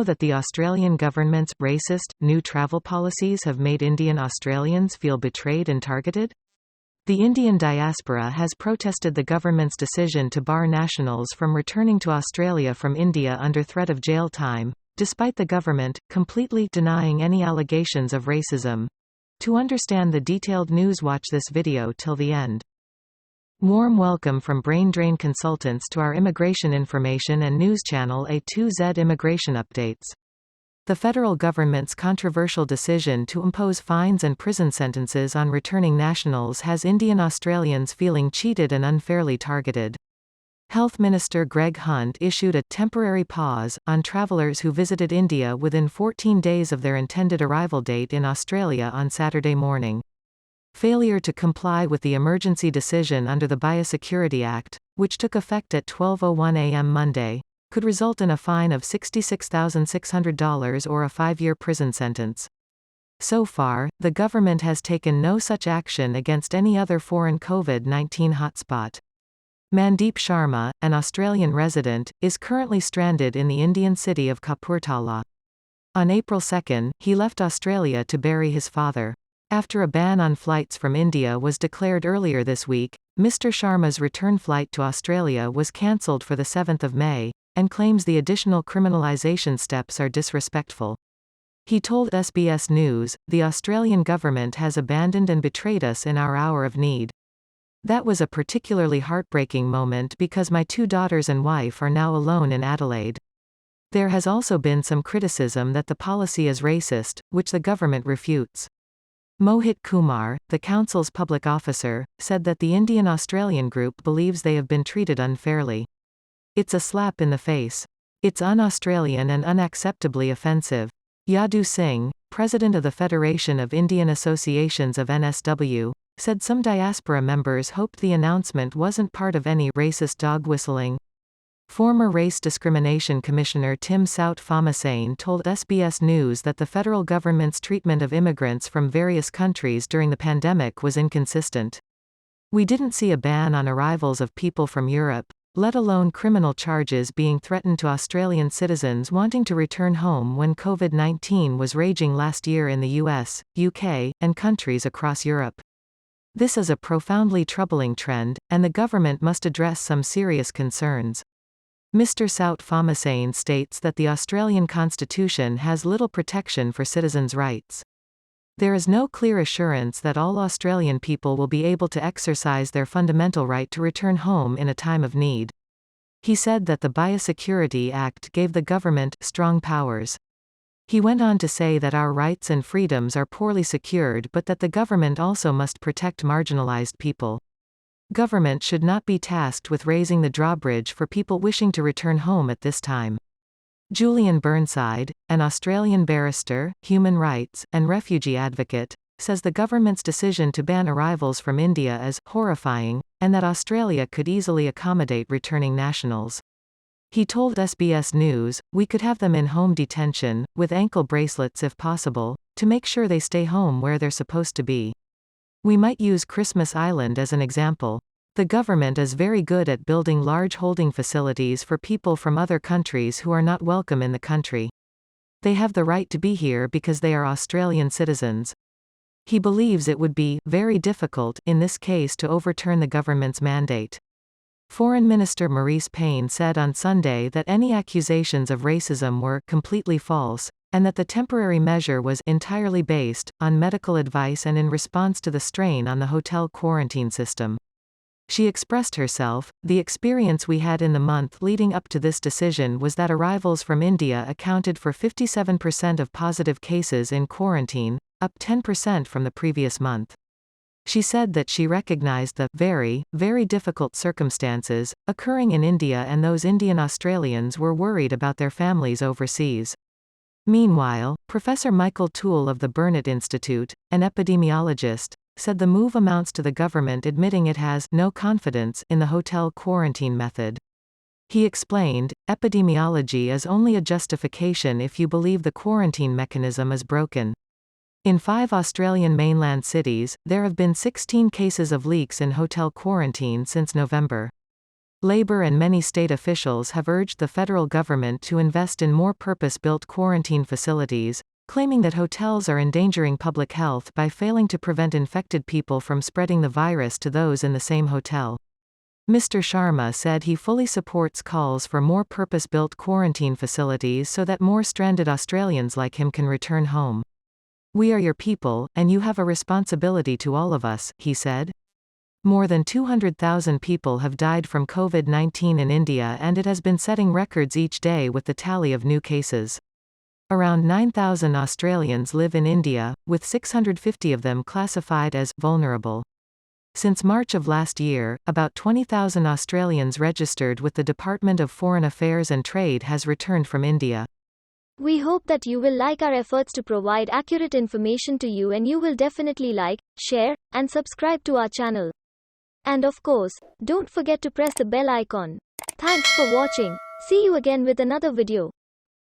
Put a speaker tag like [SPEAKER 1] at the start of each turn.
[SPEAKER 1] know that the Australian government's racist, new travel policies have made Indian Australians feel betrayed and targeted? The Indian diaspora has protested the government's decision to bar nationals from returning to Australia from India under threat of jail time, despite the government completely denying any allegations of racism. To understand the detailed news, watch this video till the end. Warm welcome from Brain Drain Consultants to our immigration information and news channel A2Z Immigration Updates. The federal government's controversial decision to impose fines and prison sentences on returning nationals has Indian Australians feeling cheated and unfairly targeted. Health Minister Greg Hunt issued a temporary pause on travellers who visited India within 14 days of their intended arrival date in Australia on Saturday morning. Failure to comply with the emergency decision under the Biosecurity Act, which took effect at 12:01 a.m. Monday, could result in a fine of $66,600 or a 5-year prison sentence. So far, the government has taken no such action against any other foreign COVID-19 hotspot. Mandeep Sharma, an Australian resident, is currently stranded in the Indian city of Kapurthala. On April 2, he left Australia to bury his father. After a ban on flights from India was declared earlier this week, Mr. Sharma's return flight to Australia was cancelled for the 7th of May, and claims the additional criminalisation steps are disrespectful. He told SBS News, "The Australian government has abandoned and betrayed us in our hour of need. That was a particularly heartbreaking moment because my 2 daughters and wife are now alone in Adelaide. There has also been some criticism that the policy is racist, which the government refutes." Mohit Kumar, the council's public officer, said that the Indian Australian group believes they have been treated unfairly. "It's a slap in the face. It's un-Australian and unacceptably offensive." Yadu Singh, president of the Federation of Indian Associations of NSW, said some diaspora members hoped the announcement wasn't part of any racist dog whistling. Former Race Discrimination Commissioner Tim Sout-Phommasane told SBS News that the federal government's treatment of immigrants from various countries during the pandemic was inconsistent. "We didn't see a ban on arrivals of people from Europe, let alone criminal charges being threatened to Australian citizens wanting to return home when COVID-19 was raging last year in the US, UK, and countries across Europe. This is a profoundly troubling trend, and the government must address some serious concerns." Mr. Sout-Phommasane states that the Australian Constitution has little protection for citizens' rights. "There is no clear assurance that all Australian people will be able to exercise their fundamental right to return home in a time of need." He said that the Biosecurity Act gave the government strong powers. He went on to say that our rights and freedoms are poorly secured but that the government also must protect marginalised people. "Government should not be tasked with raising the drawbridge for people wishing to return home at this time." Julian Burnside, an Australian barrister, human rights, and refugee advocate, says the government's decision to ban arrivals from India is horrifying, and that Australia could easily accommodate returning nationals. He told SBS News, "We could have them in home detention, with ankle bracelets if possible, to make sure they stay home where they're supposed to be. We might use Christmas Island as an example. The government is very good at building large holding facilities for people from other countries who are not welcome in the country. They have the right to be here because they are Australian citizens." He believes it would be very difficult in this case to overturn the government's mandate. Foreign Minister Marise Payne said on Sunday that any accusations of racism were completely false, and that the temporary measure was entirely based on medical advice and in response to the strain on the hotel quarantine system. She expressed herself, "The experience we had in the month leading up to this decision was that arrivals from India accounted for 57% of positive cases in quarantine, up 10% from the previous month." She said that she recognized the very, very difficult circumstances occurring in India and those Indian Australians were worried about their families overseas. Meanwhile, Professor Michael Toole of the Burnet Institute, an epidemiologist, said the move amounts to the government admitting it has no confidence in the hotel quarantine method. He explained, "Epidemiology is only a justification if you believe the quarantine mechanism is broken." In 5 Australian mainland cities, there have been 16 cases of leaks in hotel quarantine since November. Labor and many state officials have urged the federal government to invest in more purpose-built quarantine facilities, claiming that hotels are endangering public health by failing to prevent infected people from spreading the virus to those in the same hotel. Mr. Sharma said he fully supports calls for more purpose-built quarantine facilities so that more stranded Australians like him can return home. "We are your people, and you have a responsibility to all of us," he said. More than 200,000 people have died from COVID-19 in India, and it has been setting records each day with the tally of new cases. Around 9,000 Australians live in India, with 650 of them classified as vulnerable. Since March of last year, about 20,000 Australians registered with the Department of Foreign Affairs and Trade has returned from India.
[SPEAKER 2] We hope that you will like our efforts to provide accurate information to you, and you will definitely like, share, and subscribe to our channel. And of course, don't forget to press the bell icon. Thanks for watching. See you again with another video.